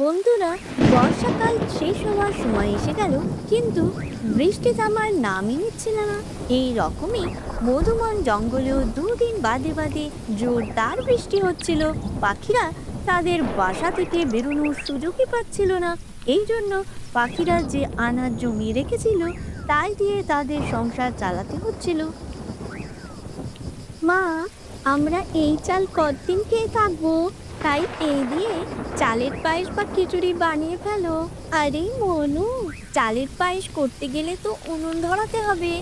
বন্ধুরা, বর্ষাকাল শেষ হওয়ার সময় এসে গেল, কিন্তু বৃষ্টি থামার নামই নিচ্ছিল না। এই রকমই মধুমন জঙ্গলেও দুদিন বাদে বাদে জোরদার বৃষ্টি হচ্ছিল। পাখিরা তাদের বাসা থেকে বেরোনোর সুযোগই পাচ্ছিল না। এই জন্য পাখিরা যে আনাজ জমিয়ে রেখেছিল তাই দিয়ে তাদের সংসার চালাতে হচ্ছিল। মা, আমরা এই চাল কতদিন খেয়ে থাকবো? তাই এই দিয়ে চালের পায়েস বা খিচুড়ি বানিয়ে ফেলো। আরে মনু, চালের পায়েস করতে গেলে তো উনুন ধরাতে হবে,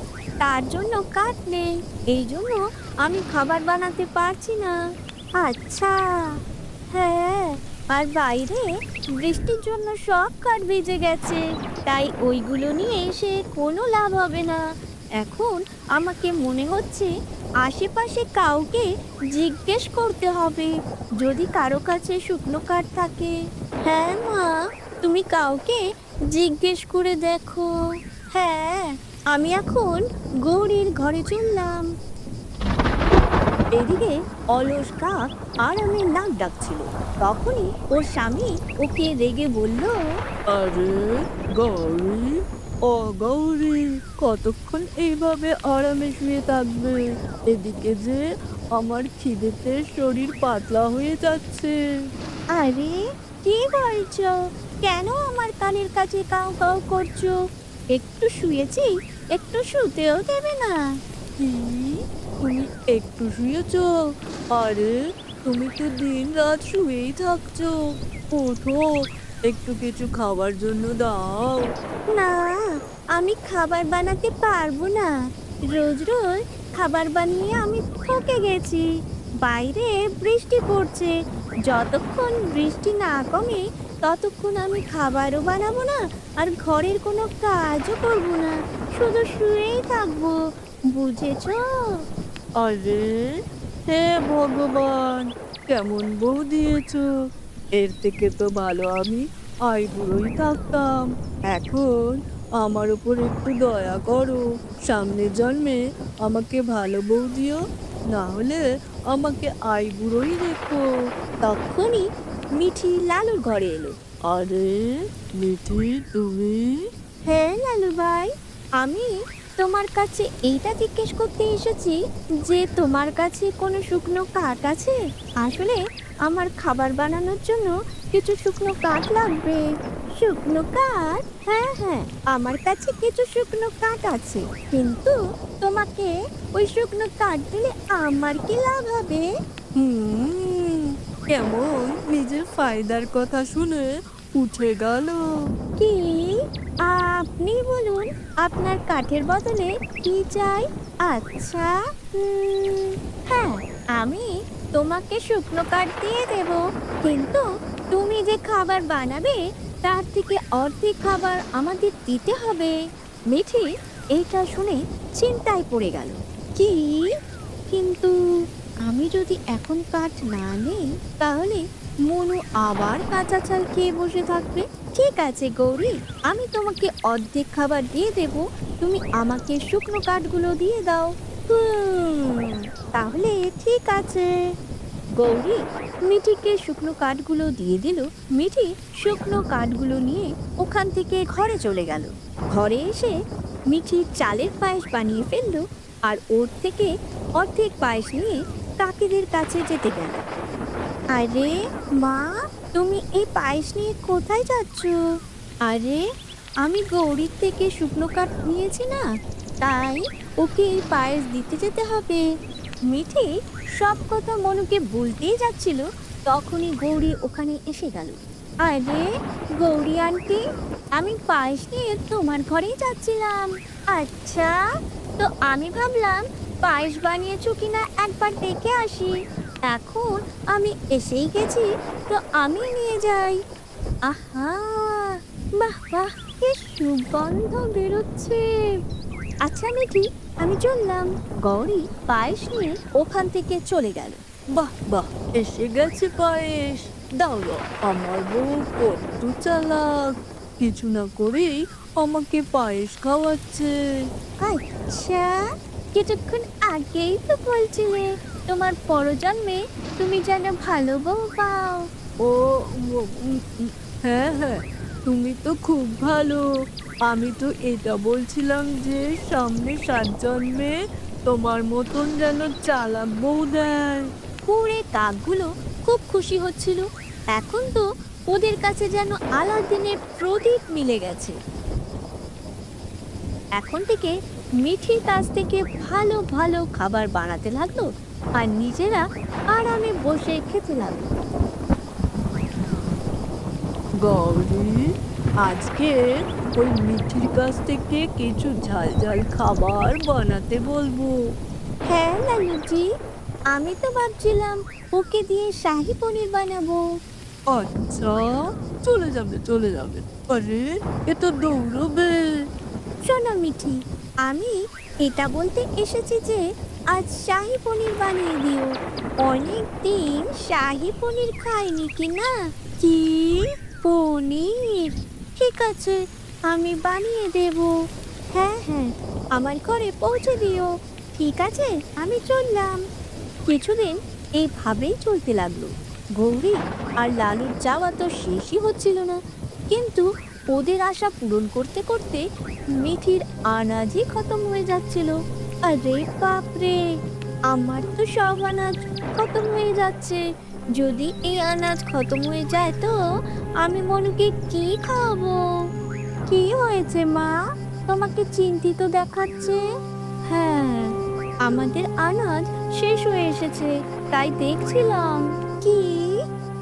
তার জন্য কাঠ নেই। এই জন্য আমি খাবার বানাতে পারছি না। আচ্ছা, হ্যাঁ, আর বাইরে বৃষ্টির জন্য সব কাঠ ভিজে গেছে, তাই ওইগুলো নিয়ে এসে কোনো লাভ হবে না। এখন আমাকে মনে হচ্ছে আশেপাশে কাউকে জিজ্ঞেস করতে হবে, যদি কারো কাছে শুকনো কাঠ থাকে। হ্যাঁ মা, তুমি কাউকে জিজ্ঞেস করে দেখো। হ্যাঁ, আমি এখন গৌরীর ঘরে চললাম। এদিকে অলস কাক আরামে নাক ডাকছিল। তখনই ওর স্বামী ওকে রেগে বলল, আরে গৌরী, ও গৌরী, কতক্ষণ এইভাবে আরামে শুয়ে থাকবে? এদিকে যে আমার খিদেতে শরীর পাতলা হয়ে যাচ্ছে। আরে কি বলছো? কেন আমার কানের কাছে কাউ কাউ করছো? একটু শুয়েছি, একটু শুতেও দেবে না? কি, তুমি একটু শুয়েছ? আরে তুমি তো দিন রাত শুয়েই থাকছো। ওঠো, একটু কিছু খাবার জন্য দাও। না, আমি খাবার বানাতে পারবো না। রোজ রোজ খাবার বানিয়ে আমি থকে গেছি। বাইরে বৃষ্টি পড়ছে, যতক্ষণ বৃষ্টি না কমে ততক্ষণ আমি খাবারও বানাবো না, আর ঘরের কোনো কাজও করবো না, শুধু শুয়েই থাকবো। বুঝেছো? আরে হে ভগবান, কেমন বউ দিয়েছো! এর থেকে তো ভালো আমি আইবুড়োই থাকতাম। এখন আমার উপর একটু দয়া করো, সামনের জন্মে আমাকে ভালো বউ দিও, না হলে আমাকে আইবুড়োই রেখো। তখনই মিঠি লালুর ঘরে এলো। আরে মিঠি, তুমি? হ্যাঁ লালু ভাই, আমি তোমার কাছে এইটা জিজ্ঞেস করতে এসেছি যে তোমার কাছে কোনো শুকনো কাঠ আছে? আসলে আমার খাবার বানানোর জন্য কিছু শুকনো কাঠ লাগবে। শুকনো কাঠ? হ্যাঁ হ্যাঁ, আমার কাছে কিছু শুকনো কাঠ আছে, কিন্তু তোমাকে ওই শুকনো কাঠ দিলে আমার কি লাভ হবে? হুম, কেমন নিজের ফায়দার কথা শুনে উঠে গেল। কি? আপনি বলুন, আপনার কাঠের বদলে কি চাই? আচ্ছা, হ্যাঁ, আমি তোমাকে শুকনো কাঠ দিয়ে দেব, কিন্তু তুমি যে খাবার বানাবে তার থেকে অর্ধেক খাবার আমাদের দিতে হবে। মিঠি এইটা শুনে চিন্তায় পড়ে গেল। কি? কিন্তু আমি যদি এখন কাঠ না নেই, তাহলে মনু আবার কাঁচা চাল খেয়ে বসে থাকবে। ঠিক আছে গৌরী, আমি তোমাকে অর্ধেক খাবার দিয়ে দেব, তুমি আমাকে শুকনো কাঠগুলো দিয়ে দাও। তাহলে ঠিক আছে। গৌরী মিঠিকে শুকনো কাঠগুলো দিয়ে দিল। মিঠি শুকনো কাঠগুলো নিয়ে ওখান থেকে ঘরে চলে গেল। ঘরে এসে মিঠি চালের পায়েস বানিয়ে ফেললো, আর ওর থেকে অর্ধেক পায়েস নিয়ে কাকিদের কাছে যেতে গেল। আরে মা, তুমি এই পায়েস নিয়ে কোথায় যাচ্ছ? আরে, আমি গৌরীর থেকে শুকনো কাঠ নিয়েছি না, তাই ওকে এই পায়েস দিতে যেতে হবে। মিঠি সব কথা মনুকে বলতেই যাচ্ছিল, তখনই গৌরী ওখানে এসে গেল। আরে গৌরী আন্টি, আমি পায়েস নিয়ে তোমার ঘরেই যাচ্ছিলাম। আচ্ছা, তো আমি ভাবলাম পায়েস বানিয়েছো কিনা একবার দেখে আসি। এখন আমি এসেই গেছি, তো আমি নিয়ে যাই। আহা, বাহ বাহ, কি সুগন্ধ বেরোচ্ছে। আচ্ছা মিঠি, আমি চললাম। গৌরী পায়েস নিয়ে ওখান থেকে চলে গেল। বাহ বাহ, এসে গেছে পায়েস। দাও দাও, আমার বউ কত চালাক, কিছু না করেই আমাকে পায়েস খাওয়াচ্ছে। আচ্ছা, কিছুক্ষণ আগেই তো বলছিলে তোমার পরজন্মে তুমি যেন ভালো বউ পাও। ও উম, উম, উম, হ্যাঁ হ্যাঁ, তুমি তো খুব ভালো। আমি তো এটা বলছিলাম যে সামনে ৭ জন্মে তোমার মতন যেন চালাক বউ দেয়। কুড়ে কাকগুলো খুব খুশি হচ্ছিল। এখন তো ওদের কাছে যেন আলাদিনের প্রদীপ মিলে গেছে। এখন থেকে মিঠির কাছ থেকে ভালো ভালো খাবার বানাতে লাগলো আর নিজেরা আরামে বসে খেতে লাগলো। গৌরী, আজকে ওই মিঠির কাছ থেকে কিছু ঝাল ঝাল খাবার বানাতে বলবো। হ্যাঁ লালুজি, আমি তো ভাবছিলাম ওকে দিয়ে শাহী পনির বানাবো। আচ্ছা, চলে যাবে চলে যাবে। আরে, এ তো দৌড়বে। শোনো মিঠি, আমি এটা বলতে এসেছি যে আজ শাহী পনির বানিয়ে দিও। অনেক দিন শাহী পনির খাইনি কি না। কি পনির? ঠিক আছে, আমি বানিয়ে দেব। হ্যাঁ হ্যাঁ, আমার ঘরে পৌঁছে দিও। ঠিক আছে, আমি চললাম। কিছুদিন এইভাবেই চলতে লাগলো। গৌরী আর লালুর যাওয়া তো শেষই হচ্ছিল না, কিন্তু ওদের আশা পূরণ করতে করতে মিঠির আনাজই খতম হয়ে যাচ্ছিল। আরে বাপরে, আমার তো সব আনাজ খতম হয়ে যাচ্ছে। যদি এই আনাজ খতম হয়ে যায় তো আমি মনুকে কি খাওয়াবো? কি হয়েছে মা, তোমাকে চিন্তিত দেখাচ্ছে? হ্যাঁ, আমাদের আনাজ শেষ হয়ে এসেছে, তাই দেখছিলাম। কি,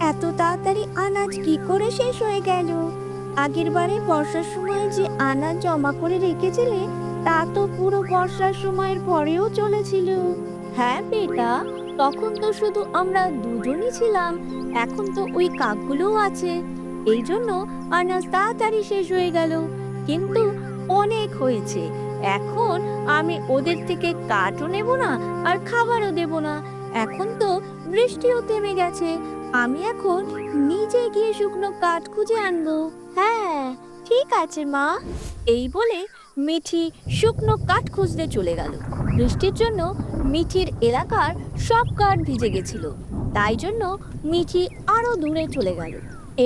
এত তাড়াতাড়ি আনাজ কি করে শেষ হয়ে গেল? আগের বারে বর্ষার সময় যে আনাজ জমা করে রেখেছিলে তা তো পুরো বর্ষার সময়ের পরেও চলেছিল। হ্যাঁ বেটা, তখন তো শুধু আমরা দুজনই ছিলাম, এখন তো ওই কাকগুলোও আছে, এই জন্য আনাজ তাড়াতাড়ি শেষ হয়ে গেল। কিন্তু অনেক হয়েছে, এখন আমি ওদের থেকে কাঠও নেব না আর খাবারও দেব না। এখন তো বৃষ্টিও থেমে গেছে, আমি এখন নিজে গিয়ে শুকনো কাঠ খুঁজে আনবো। হ্যাঁ ঠিক আছে মা। এই বলে মিঠি শুকনো কাঠ খুঁজতে চলে গেল। বৃষ্টির জন্য মিঠির এলাকার সব কাঠ ভিজে গেছিল, তাই জন্য মিঠি আরো দূরে চলে গেল।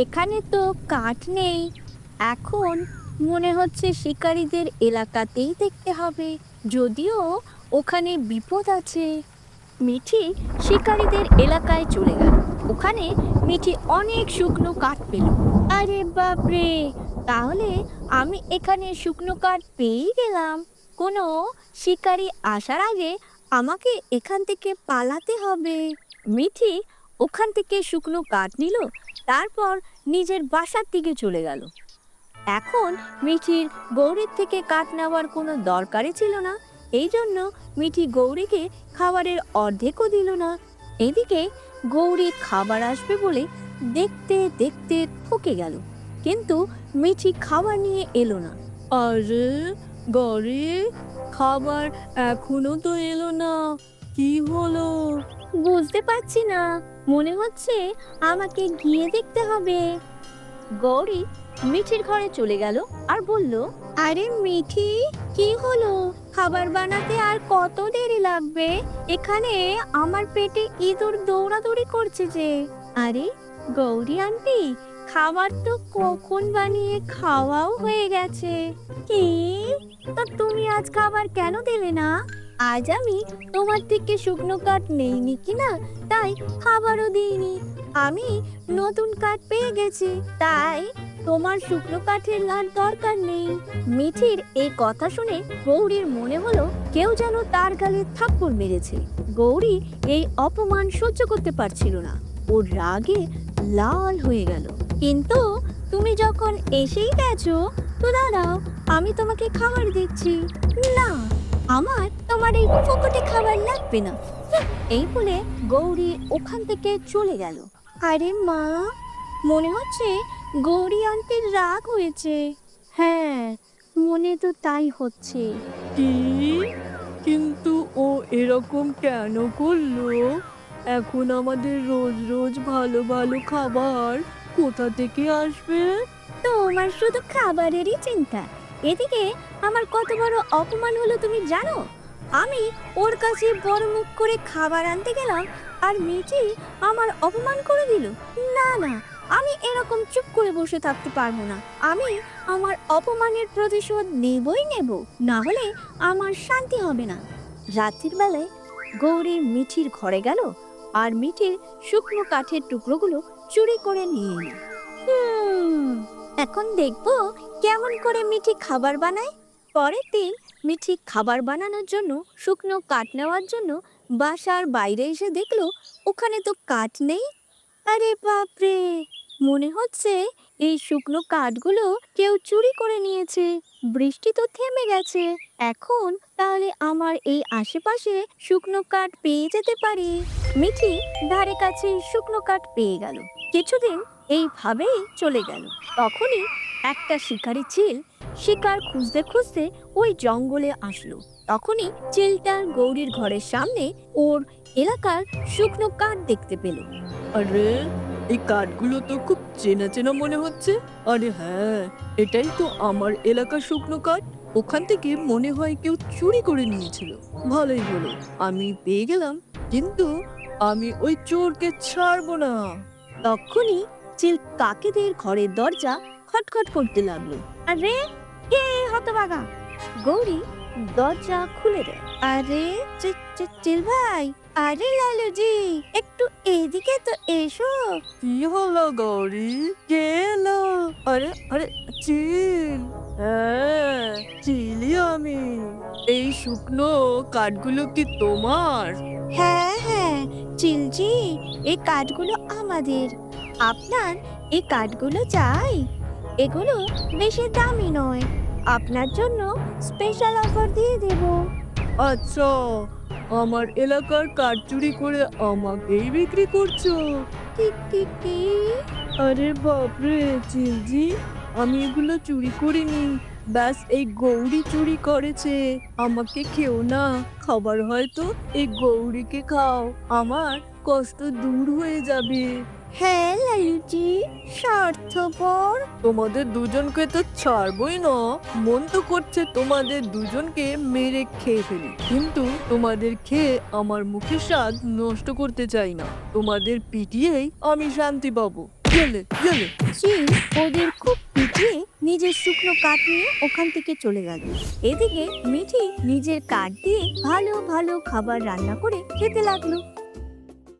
এখানে তো কাঠ নেই, এখন মনে হচ্ছে শিকারীদের এলাকাতেই দেখতে হবে, যদিও ওখানে বিপদ আছে। মিঠি শিকারীদের এলাকায় চলে গেল। ওখানে মিঠি অনেক শুকনো কাঠ পেল। আরে বাপরে, তাহলে আমি এখানে শুকনো কাঠ পেয়েই গেলাম। কোনো শিকারী আসার আগে আমাকে এখান থেকে পালাতে হবে। মিঠি ওখান থেকে শুকনো কাঠ নিল, তারপর নিজের বাসার দিকে চলে গেল। এখন মিঠির গৌরীর থেকে কাঠ নেওয়ার কোনো দরকারই ছিল না, এই জন্য মিঠি গৌরীকে খাবারের অর্ধেকও দিল না। এদিকে গৌরী খাবার আসবে বলে দেখতে দেখতে থকে গেল, কিন্তু মিঠি খাবার নিয়ে এলো না। আরে গৌরী, খাবার এখনো তো এলো না, কি হলো? বুঝতে পারছি না, মনে হচ্ছে আমাকে গিয়ে দেখতে হবে। গৌরী মিঠির ঘরে চলে গেল আর বলল, আরে মিঠি, কি হলো? খাবার বানাতে আর কত দেরি লাগবে? এখানে আমার পেটে ইঁদুর দৌড়াদৌড়ি করছে যে। আরে গৌরী আন্টি, খাবার তো কখন বানিয়ে খাওয়াও হয়ে গেছে। কি, তা তুমি আজ খাবার কেন দিলে না? আজ আমি তোমার থেকে শুকনো কাঠ নেইনি কিনা, তাই খাবারও দিইনি। আমি নতুন কাঠ পেয়ে গেছি, তাই তোমার শুকনো কাঠের আর দরকার নেই। মিঠির এই কথা শুনে গৌরীর মনে হলো কেউ যেন তার গালে থাপ্পড় মেরেছে। গৌরী এই অপমান সহ্য করতে পারছিল না, ওর রাগে লাল হয়ে গেল। কিন্তু তুমি যখন এসেই গেছো তো দাঁড়াও, আমি তোমাকে খাবার দিচ্ছি। না, আমার তোমার এই ফোকটে খাবার লাগবে না। এই বলে গৌরী ওখান থেকে চলে গেল। আরে মা, মনে হচ্ছে গৌরী আন্টির রাগ হয়েছে। হ্যাঁ, মনে তো তাই হচ্ছে। কি, কিন্তু ও এরকম কেন করলো? এখন আমাদের রোজ রোজ ভালো ভালো খাবার কোথা থেকে আসবে? তোমার শুধু খাবারেরই চিন্তা, এদিকে আমার কত বড় অপমান হলো তুমি জানো? আমি ওর কাছে বড় মুখ করে খাবার আনতে গেলাম আর মিঠি আমার অপমান করে দিল। না না, আমি এরকম চুপ করে বসে থাকতে পারবো না। আমি আমার অপমানের প্রতিশোধ নেবই নেব, না হলে আমার শান্তি হবে না। রাতের বেলায় গৌরী মিঠির ঘরে গেল আর মিঠির শুকনো কাঠের টুকরোগুলো চুরি করে নিয়ে এলো। এখন দেখবো কেমন করে মিঠি খাবার বানায়। পরের দিন মিঠি খাবার বানানোর জন্য শুকনো কাঠ নেওয়ার জন্য বাসার বাইরে এসে দেখলো ওখানে তো কাঠ নেই। আরে বাপরে, মনে হচ্ছে এই শুকনো কাঠগুলো কেউ চুরি করে নিয়েছে। বৃষ্টি তো থেমে গেছে, এখন তাহলে আমার এই আশেপাশে শুকনো কাঠ পেয়ে যেতে পারি। মিঠি ধারে কাছে শুকনো কাঠ পেয়ে গেল। কিছুদিন এইভাবেই চলে গেল। তখনই একটা শিকারী চিল শিকার খুঁজতে খুঁজতে ওই জঙ্গলে আসলো। তখনই চিলটা গৌরীর ঘরের সামনে ওর এলাকার শুকনো কাঠ দেখতে পেল। আরে, এই কাঠগুলো তো খুব চেনা চেনা মনে হচ্ছে। আরে হ্যাঁ, এটাই তো আমার এলাকার শুকনো কাঠ। ওখান থেকে মনে হয় কেউ চুরি করে নিয়েছিল। ভালোই হলো, আমি পেয়ে গেলাম, কিন্তু আমি ওই চোরকে ছাড়বো না। তখনই চিল কাকেদের ঘরের দরজা খটখট করতে লাগলো। আরে কে হতভাগা? গৌরী দরজা খুলে দেয়। আরে চিল ভাই, আরে লালুজি, একটু এদিকে তো এসো। কি হলো গৌরী, কে এলো? আরে আরে, চিল। হ্যাঁ, চিলি আমি। এই শুকনো কাঠগুলো কি তোমার? হ্যাঁ হ্যাঁ চিলজি, এই কাঠগুলো আমাদের। আপনার এই কাঠগুলো চাই? এগুলো বেশি দামি নয়, আপনার জন্য স্পেশাল অফার দিয়ে দেব। আচ্ছা, আমার এলাকার কাঠ চুরি করে আমাকেই বিক্রি করছো? ঠিক ঠিক ঠিক। আরে বাপরে চিলজি, আমি এগুলো চুরি করিনি। ব্যাস এই গৌরী চুরি করেছে। আমাকে খেও না, খাবার হয়তো এই গৌরীকে খাও, আমার কষ্ট দূর হয়ে যাবে। হ্যাঁ লালুজি, স্বার্থপর। তোমাদের দুজনকে তো ছাড়বই না। মন তো করছে তোমাদের দুজনকে মেরে খেয়ে ফেলি, কিন্তু তোমাদের খেয়ে আমার মুখের স্বাদ নষ্ট করতে চাই না। তোমাদের পিটিয়েই আমি শান্তি পাবো। গেলে গেলে। চিল ওদের খুব পিটিয়ে নিজের শুকনো কাঠ নিয়ে ওখান থেকে চলে গেল। এদিকে মিঠি নিজের কাঠ দিয়ে ভালো ভালো খাবার রান্না করে খেতে লাগলো।